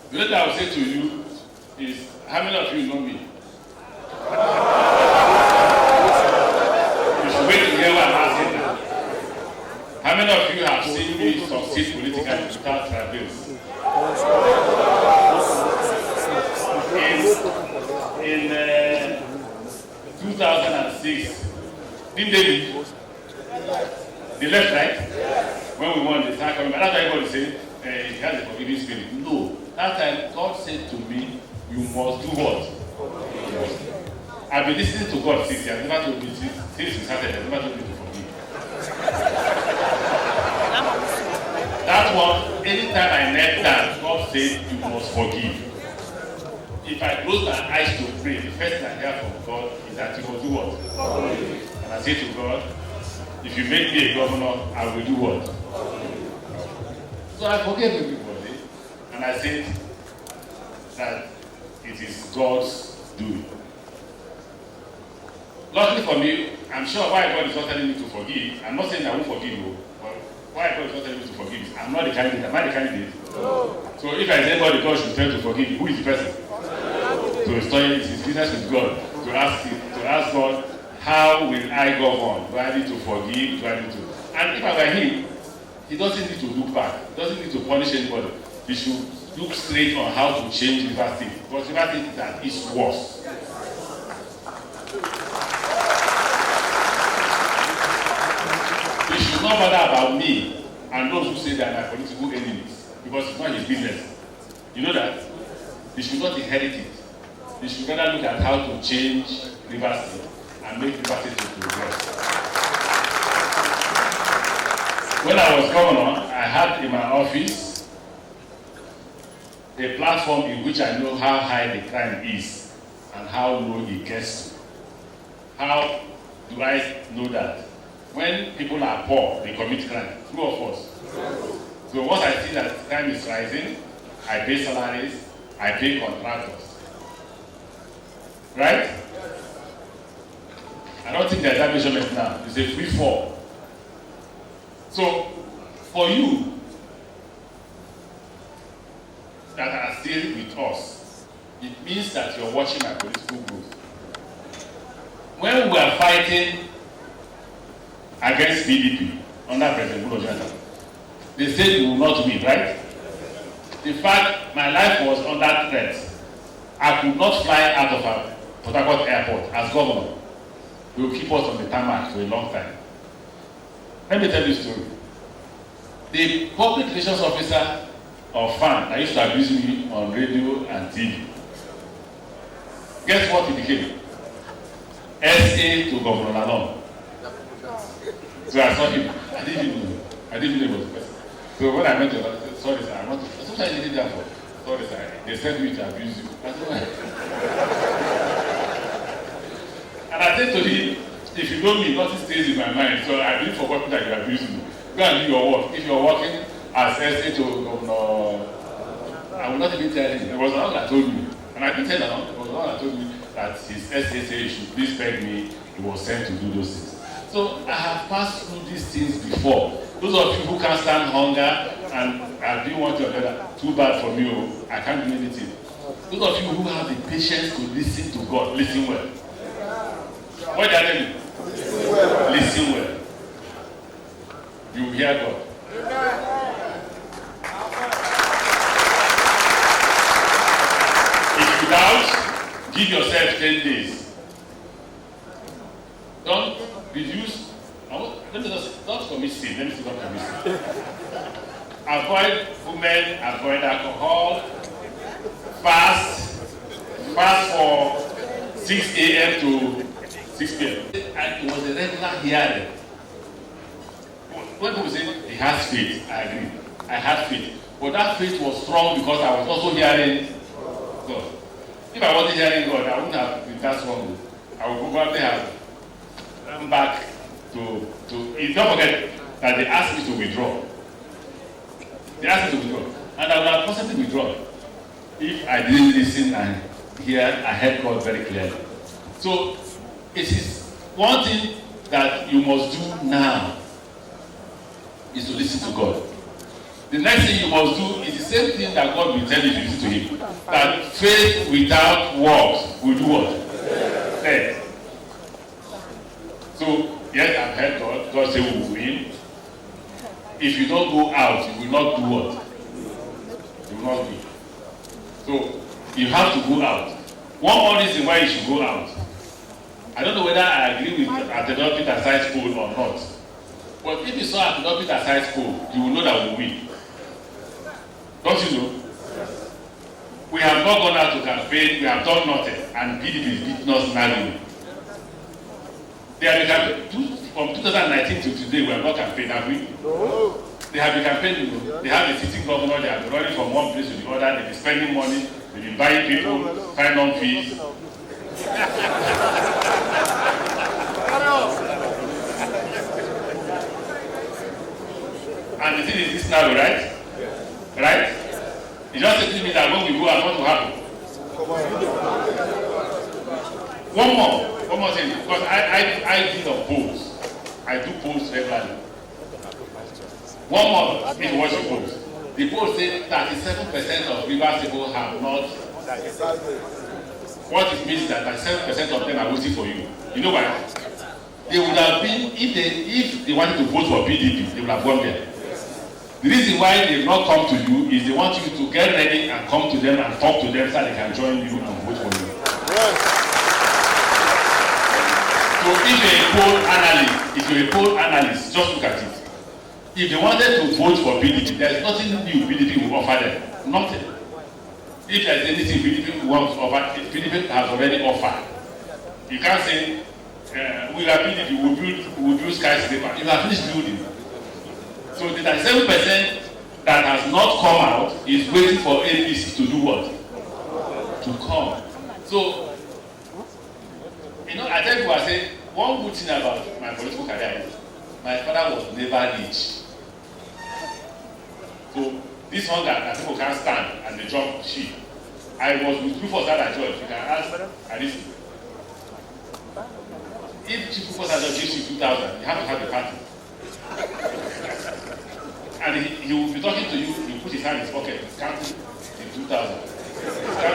The other thing I will say to you is, how many of you know me? You should wait to hear what I'm asking now. How many of you have seen me succeed politically without travails? In 2006, didn't they leave? They left, right? When we won, they started coming back. That's why everybody said, he has a forgiving spirit. No. That time, God said to me, you must do what? I've been listening to God since. He has never told me, since we started, he has never told me to forgive. That one, anytime I knelt down, God said, you must forgive. If I close my eyes to pray, the first thing I hear from God is that you must do what? And I say to God, if you make me a governor, I will do what? So I forgave everybody, and I said that it is God's doing. Luckily for me, I'm sure why God is not telling me to forgive. I'm not saying I won't forgive you, but why God is not telling me to forgive is I'm not the candidate. Am I the candidate? No. So if I say God, God should tell to forgive, who is the person? To study his business with God, to ask God, how will I go on? Do I need to forgive? Do I need to? And if I were him, he doesn't need to look back. He doesn't need to punish anybody. He should look straight on how to change River State. Because River State that is worse. He should not bother about me and those who say they are my political enemies. Because it's not his business. You know that? He should not inherit it. He should rather look at how to change River State and make River State to progress. When I was governor, I had in my office a platform in which I know how high the crime is and how low it gets to. How do I know that? When people are poor, they commit crime. True or false? So once I see that crime is rising, I pay salaries, I pay contractors. Right? I don't think there's that measurement now. It's a free fall. So, for you that are still with us, it means that you're watching my political growth. When we are fighting against PDP under President Bola, they said we will not win, right? In fact, my life was under threat. I could not fly out of a Port Harcourt airport as governor. They will keep us on the tarmac for a long time. Let me tell you a story. The public relations officer of FAN that used to abuse me on radio and TV, guess what he became? SA to Governor Lalong. So I saw him. I didn't even know he was the person. So when I went to him, I said, sorry sir, I want to. Sometimes I did that for. Sorry sir, they sent me to abuse you. I said, and I said to him, if you know me, nothing stays in my mind. So I didn't forget that you abuse me. Go and do your work. If you're working as SA to Governor, I will not even tell him. It was the one that told me. And I didn't tell him. It was the one that told me that his SA said he should please beg me. He was sent to do those things. So I have passed through these things before. Those of you who can't stand hunger and I didn't want to another, too bad for me, I can't do anything. Those of you who have the patience to listen to God, listen well. What did I tell you? Listen well. You will hear God. If you doubt, give yourself 10 days. Don't reduce. Don't commit sin. Let me say don't commit sin. Avoid women, avoid alcohol, fast for 6 a.m. to 6 p.m. And it was a regular hearing. When people say he has faith, I agree. I had faith. But that faith was strong because I was also hearing God. If I wasn't hearing God, I wouldn't have been that strong. I would probably have gone back to don't forget that they asked me to withdraw. They asked me to withdraw. And I would have possibly withdrawn if I didn't listen and hear, I heard God very clearly. So it is one thing that you must do now is to listen to God. The next thing you must do is the same thing that God will tell you to listen to him. That faith without works will do what? Dead. So, yes, I've heard God. God say we will win. If you don't go out, you will not do what? You will not win. So, you have to go out. One more reason why you should go out. I don't know whether I agree with Atedor Peter Size poll or not. But if you saw Atedor Peter Size poll, you will know that we win. Don't you know? We have not gone out to campaign, we have done nothing, and PDP is beating us narrowly. They have been from 2019 to today, we have not campaigned, have we? No. They have been campaigning, they have a sitting governor, they have been running from one place to the other, they've been spending money, they've been buying people, sign-on fees. And the thing is this narrow, right? Right? It just tells me that when we go out, what will happen? One more thing, because I do the polls. I do polls regularly. One more, if you watch the polls. The polls say 37% of Rivers people have not. What it means is that 37% of them are voting for you. You know why? They would have been, if they wanted to vote for PDP, they would have gone there. The reason why they've not come to you is they want you to get ready and come to them and talk to them so they can join you and vote for you. Right. So if you're a poll analyst, just look at it. If they wanted to vote for PDP, there's nothing new PDP will offer them. Nothing. If there's anything PDP wants to offer, PDP has already offered. You can't say, we are PDP, we'll build skyscraper. You have finished building. So the 37% that has not come out is waiting for APC to do what? To come. So, I tell you what I say, one good thing about my political career is my father was never rich. So, this one that people can't stand and they jump ship. I was with Chief Osada George. You can ask Alice. If Chief Osada gives you 2,000, you have to have a party. And he will be talking to you, he put his hand in his pocket, he's counting the 2,000.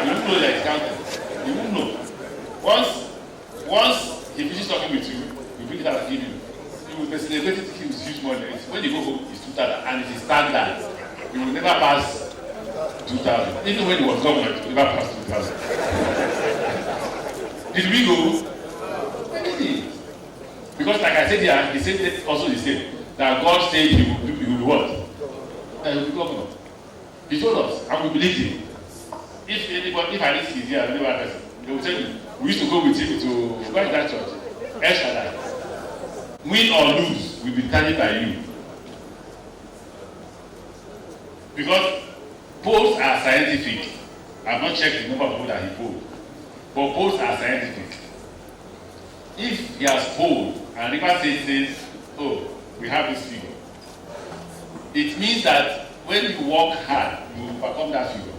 You won't know that he's counting. You won't know. Once he finishes talking with you, you bring it out and give you. You will be celebrating to him with huge money. When you go home, it's 2,000 and it is standard. You will never pass 2,000. Even when he was governor, he will never pass 2,000. Did we go? Really? Because like I said here, he said also the same. That God said he will be what? That he will be governor. He told us, and we believed him. If I is here, another person, they will tell you, we used to go with him to, where is that church? El Shaddai. Win or lose, we'll be standing by you. Because polls are scientific. I've not checked the number of people that he polled. But polls are scientific. If he has polled, and River State says, oh, we have this figure. It means that when you work hard, you will overcome that figure.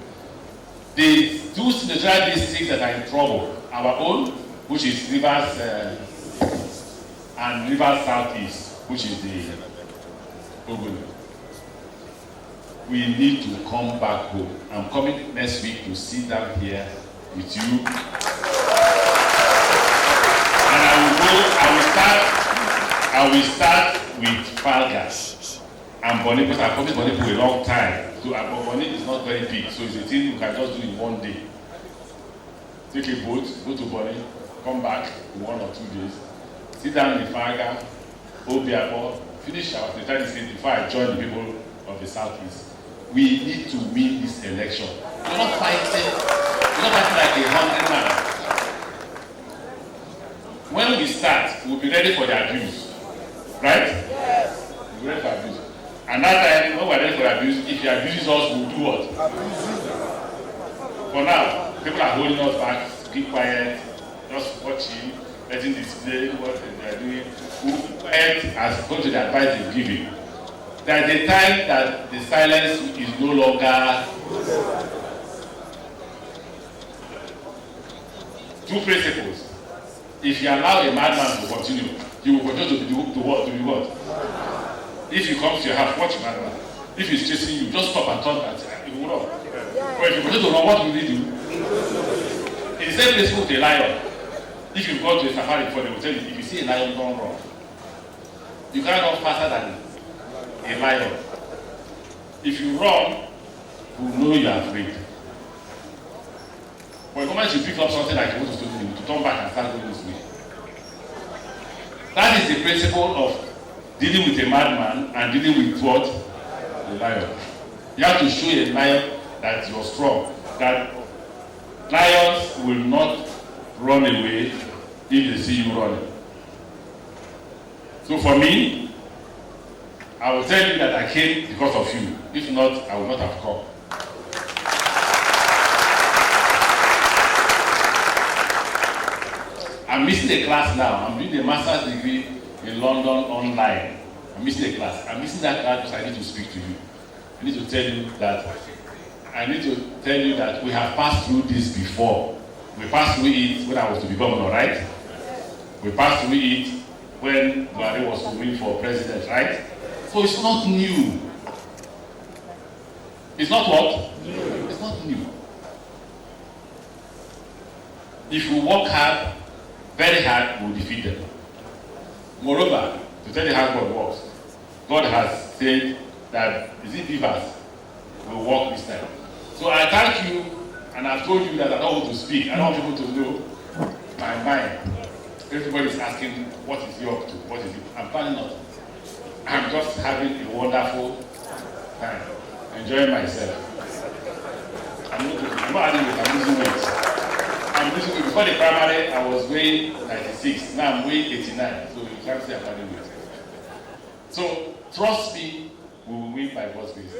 The two senatorial districts that are in trouble, our own, which is Rivers and Rivers Southeast, which is the Ogun. We need to come back home. I'm coming next week to sit down here with you. And I will start with Falgas and Bonnie, because I promised Bonnie for a long time. So Bonnie is not very big, so it's a thing you can just do in one day. Take a boat, go to Bonnie, come back in 1 or 2 days, sit down in Falga, Obiapo, finish our secretary before I join the people of the Southeast. We need to win this election. We're not fighting like a hungry man. When we start, we'll be ready for the abuse. Right? Yes. We'll be ready for abuse. And that time, when we're ready for abuse, if he abuses us, we'll do what? For now, people are holding us back, keep quiet, just watching, letting display what they are doing. We'll keep quiet as according to the advice they've given. There's a time that the silence is no longer. Two principles. If you allow a madman to continue, he will continue to be what? If you come to your house, watch madman. If he's chasing you, just stop and turn and he will run. But if you continue to run, what will he do? In the same principle with a lion. If you go to a safari before, they will tell you, if you see a lion, don't run. You can't run faster than a lion. If you run, you will know you are afraid. But the moment you pick up something like you want to do, to turn back and start going this way. That is the principle of dealing with a madman and dealing with what? A lion. You have to show a lion that you're strong. That lions will not run away if they see you running. So for me, I will tell you that I came because of you. If not, I would not have come. I'm missing a class now. I'm doing a master's degree in London online. I'm missing a class. I'm missing that class because I need to speak to you. I need to tell you that we have passed through this before. We passed through it when I was to be governor, right? We passed through it when Buhari was to win for president, right? So it's not new. It's not what? New. It's not new. If we work hard, very hard, we will defeat them. Moreover, to tell you how God works, God has said that, is it beavers will walk this time. So I thank you, and I've told you that I don't want to speak. I don't want people to know my mind. Everybody is asking, what is he up to? What is it? I'm planning not. I'm just having a wonderful time, enjoying myself. I'm not adding weight, I'm losing weight. Before the primary, I was weighing 96. Now I'm weighing 89. So you can't say I'm adding weight. So trust me, we will win by God's grace.